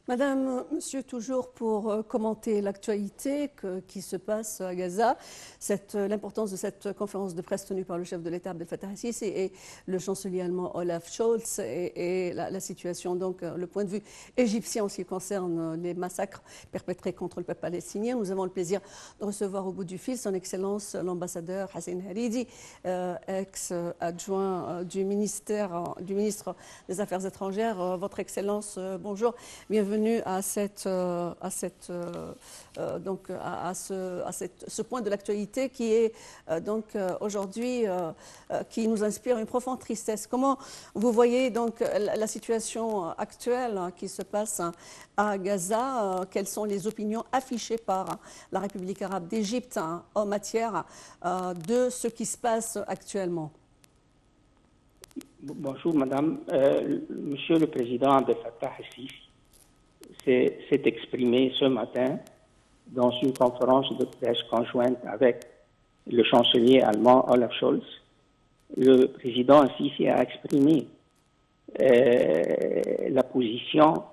Madame, monsieur, toujours pour commenter l'actualité qui se passe à Gaza, l'importance de cette conférence de presse tenue par le chef de l'État Abdel Fattah el-Sisi et le chancelier allemand Olaf Scholz et la situation, donc le point de vue égyptien en ce qui concerne les massacres perpétrés contre le peuple palestinien. Nous avons le plaisir de recevoir au bout du fil son Excellence l'ambassadeur Hassan Hariri, ex-adjoint du ministre des Affaires étrangères. Votre Excellence, bonjour, bienvenue à ce point de l'actualité qui est aujourd'hui qui nous inspire une profonde tristesse. Comment vous voyez donc la situation actuelle qui se passe à Gaza? Quelles sont les opinions affichées par la République arabe d'Égypte en matière de ce qui se passe actuellement? Bonjour Madame. Monsieur le Président Abdel Fattah el-Sisi s'est exprimé ce matin dans une conférence de presse conjointe avec le chancelier allemand Olaf Scholz. Le président Sisi a exprimé la position,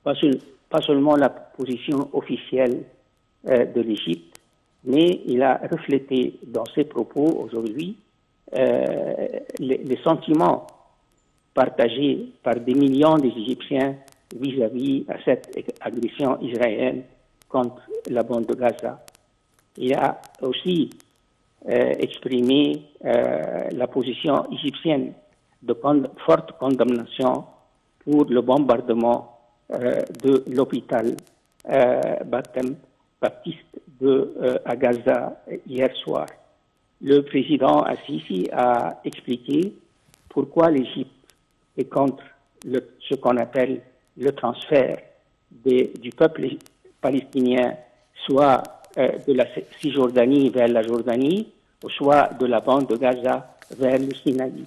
pas seulement la position officielle de l'Égypte, mais il a reflété dans ses propos aujourd'hui les sentiments partagés par des millions d'Égyptiens vis-à-vis à cette agression israélienne contre la bande de Gaza. Il a aussi exprimé la position égyptienne de forte condamnation pour le bombardement de l'hôpital Baptiste à Gaza hier soir. Le président Assisi a expliqué pourquoi l'Égypte est contre ce qu'on appelle le transfert du peuple palestinien, soit de la Cisjordanie vers la Jordanie, ou soit de la bande de Gaza vers le Sinaï.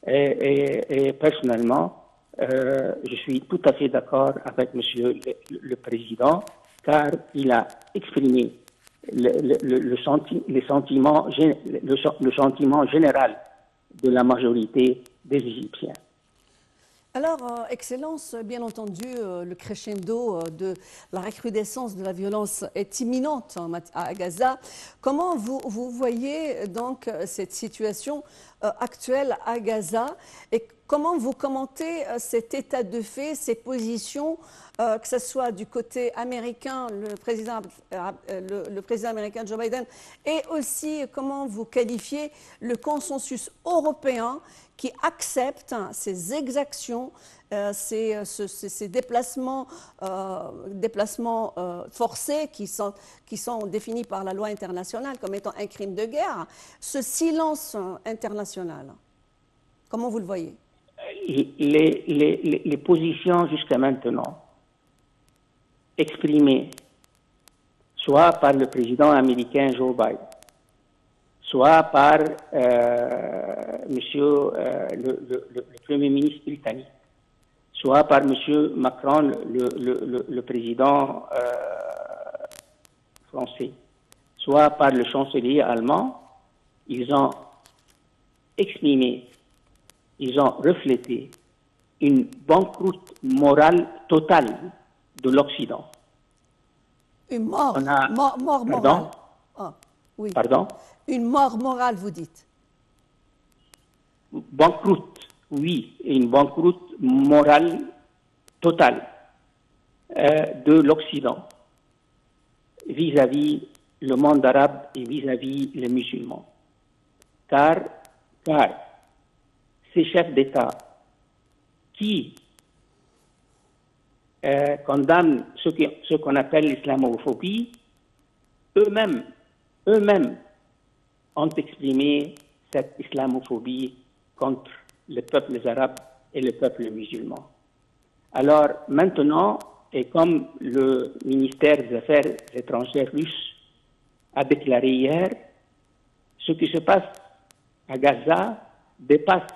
Et personnellement, je suis tout à fait d'accord avec Monsieur le Président, car il a exprimé le sentiment général de la majorité des Égyptiens. Alors, Excellence, bien entendu, le crescendo de la recrudescence de la violence est imminente à Gaza. Comment vous voyez donc cette situation actuelle à Gaza et comment vous commentez cet état de fait, ces positions, que ce soit du côté américain, le président américain Joe Biden, et aussi comment vous qualifiez le consensus européen qui accepte ces exactions, ces déplacements forcés qui sont définis par la loi internationale comme étant un crime de guerre, ce silence international, comment vous le voyez? Les positions jusqu'à maintenant exprimées soit par le président américain Joe Biden, soit par le Premier ministre britannique, soit par M. Macron, le président français, soit par le chancelier allemand, ils ont exprimé, ils ont reflété une banqueroute morale totale de l'Occident. Une mort morale. Pardon? Ah, oui. Pardon? Une mort morale, vous dites. Banqueroute, oui, une banqueroute morale totale de l'Occident vis-à-vis le monde arabe et vis-à-vis les musulmans. Car ces chefs d'État qui condamnent ce qu'on appelle l'islamophobie, eux-mêmes ont exprimé cette islamophobie contre les peuples arabes et les peuples musulmans. Alors maintenant, et comme le ministère des Affaires étrangères russe a déclaré hier, ce qui se passe à Gaza dépasse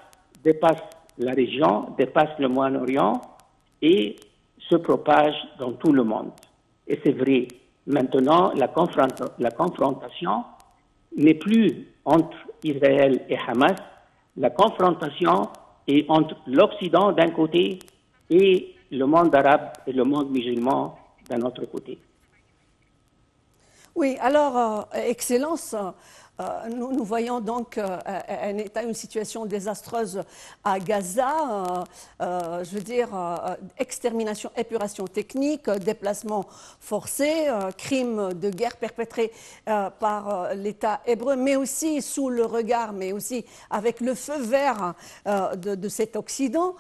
la région, dépasse le Moyen-Orient et se propage dans tout le monde. Et c'est vrai, maintenant la confrontation n'est plus entre Israël et Hamas, la confrontation est entre l'Occident d'un côté et le monde arabe et le monde musulman d'un autre côté. Oui, alors, Excellence, nous voyons donc une situation désastreuse à Gaza, je veux dire, extermination, épuration technique, déplacement forcé, crimes de guerre perpétrés par l'État hébreu, mais aussi sous le regard, mais aussi avec le feu vert de cet Occident.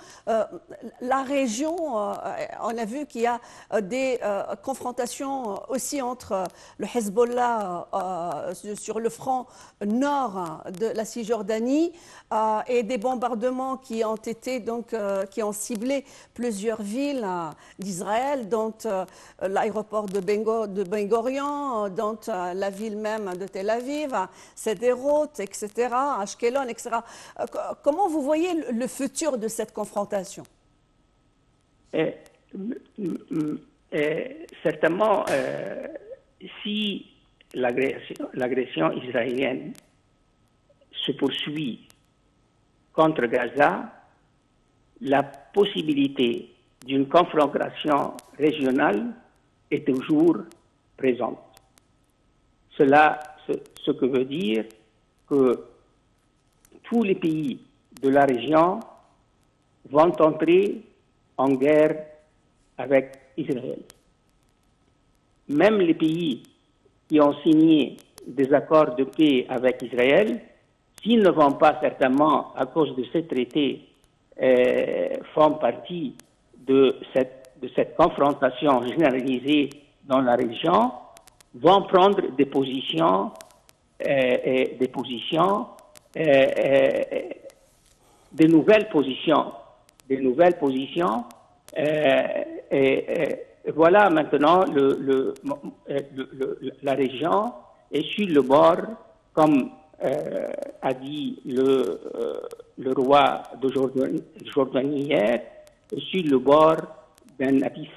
La région, on a vu qu'il y a des confrontations aussi entre le Hezbollah sur le front nord de la Cisjordanie et des bombardements qui ont été donc qui ont ciblé plusieurs villes d'Israël, dont l'aéroport de Ben Gurion, dont la ville même de Tel Aviv, Sderot, etc., Ashkelon, etc. Comment vous voyez le futur de cette confrontation? Certainement, si l'agression israélienne se poursuit contre Gaza, la possibilité d'une confrontation régionale est toujours présente. Cela, ce que veut dire que tous les pays de la région vont entrer en guerre avec Israël. Même les pays qui ont signé des accords de paix avec Israël, s'ils ne vont pas certainement, à cause de ces traités, font partie de cette confrontation généralisée dans la région, vont prendre des positions, de nouvelles positions, voilà maintenant la région est sur le bord, comme a dit le roi de Jordanie hier, sur le bord d'un abysse,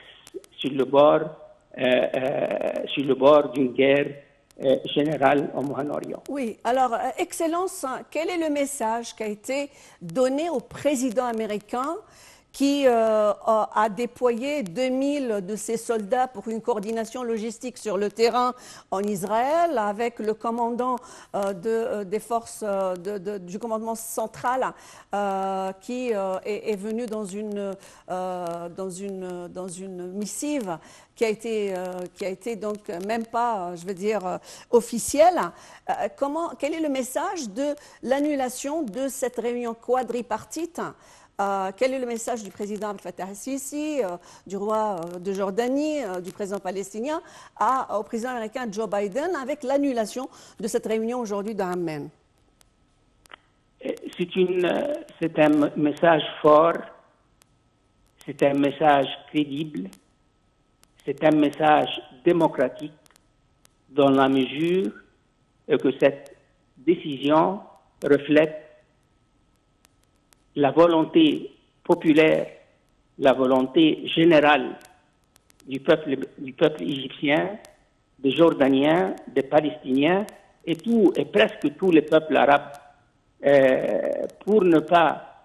sur le bord d'une guerre générale au Moyen-Orient. Oui, alors, Excellence, quel est le message qui a été donné au président américain qui a déployé 2000 de ses soldats pour une coordination logistique sur le terrain en Israël, avec le commandant des forces du commandement central qui est venu dans une missive qui a été donc même pas, je veux dire, officielle. Quel est le message de l'annulation de cette réunion quadripartite? Quel est le message du président Al-Fattah al-Sisi, du roi de Jordanie, du président palestinien au président américain Joe Biden avec l'annulation de cette réunion aujourd'hui dans Amman? C'est un message fort, c'est un message crédible, c'est un message démocratique dans la mesure que cette décision reflète la volonté populaire, la volonté générale du peuple égyptien, des Jordaniens, des Palestiniens et presque tous les peuples arabes pour ne pas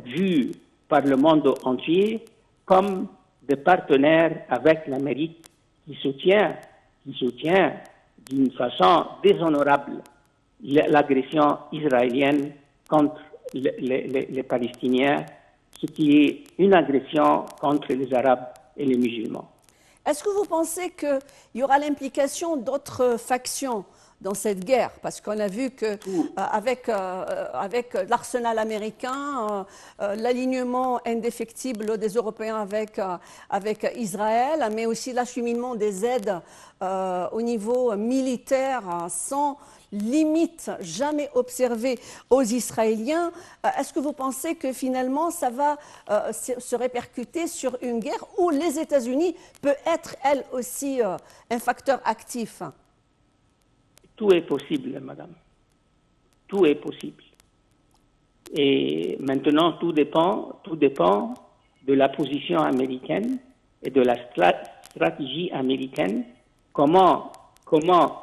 vus par le monde entier comme des partenaires avec l'Amérique qui soutient d'une façon déshonorable l'agression israélienne contre les Palestiniens, ce qui est une agression contre les Arabes et les musulmans. Est-ce que vous pensez qu'il y aura l'implication d'autres factions dans cette guerre? Parce qu'on a vu que avec l'arsenal américain, l'alignement indéfectible des Européens avec Israël, mais aussi l'acheminement des aides au niveau militaire sans limite jamais observée aux Israéliens, est-ce que vous pensez que finalement ça va se répercuter sur une guerre où les États-Unis peuvent être elles aussi un facteur actif? Tout est possible, madame. Tout est possible. Et maintenant, tout dépend de la position américaine et de la stratégie américaine. Comment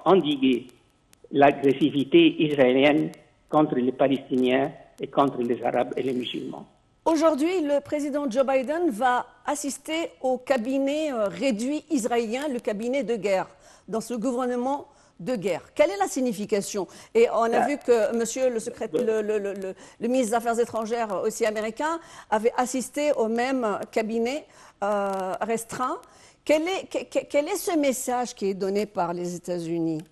endiguer l'agressivité israélienne contre les Palestiniens et contre les Arabes et les musulmans. Aujourd'hui, le président Joe Biden va assister au cabinet réduit israélien, le cabinet de guerre, dans ce gouvernement de guerre. Quelle est la signification? Et on a vu que monsieur le ministre des Affaires étrangères aussi américain avait assisté au même cabinet restreint. Quel est ce message qui est donné par les États-Unis?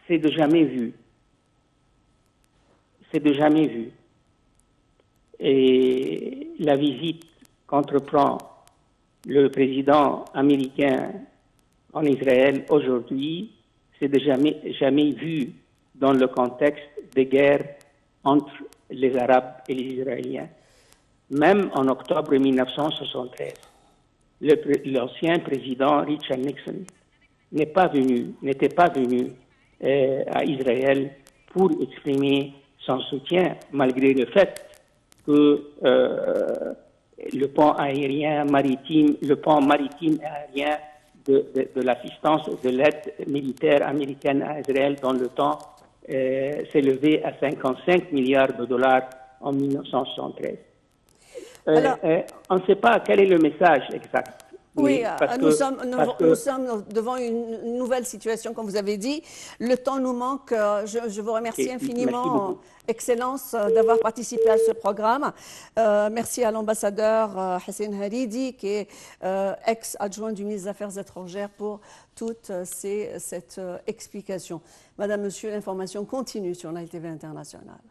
C'est de jamais vu. C'est de jamais vu. Et la visite qu'entreprend le président américain en Israël aujourd'hui, c'est de jamais vu dans le contexte des guerres entre les Arabes et les Israéliens. Même en octobre 1973, l'ancien président Richard Nixon n'était pas venu à Israël pour exprimer son soutien, malgré le fait que le pont maritime et aérien de l'assistance de l'aide militaire américaine à Israël dans le temps s'est élevé à 55 milliards de dollars en 1973. On ne sait pas quel est le message exact. Oui, nous sommes devant une nouvelle situation, comme vous avez dit. Le temps nous manque. Je vous remercie infiniment, Excellence, d'avoir participé à ce programme. Merci à l'ambassadeur Hassan Haridi, qui est ex-adjoint du ministre des Affaires étrangères, pour toute cette explication. Madame, Monsieur, l'information continue sur NILE TV International.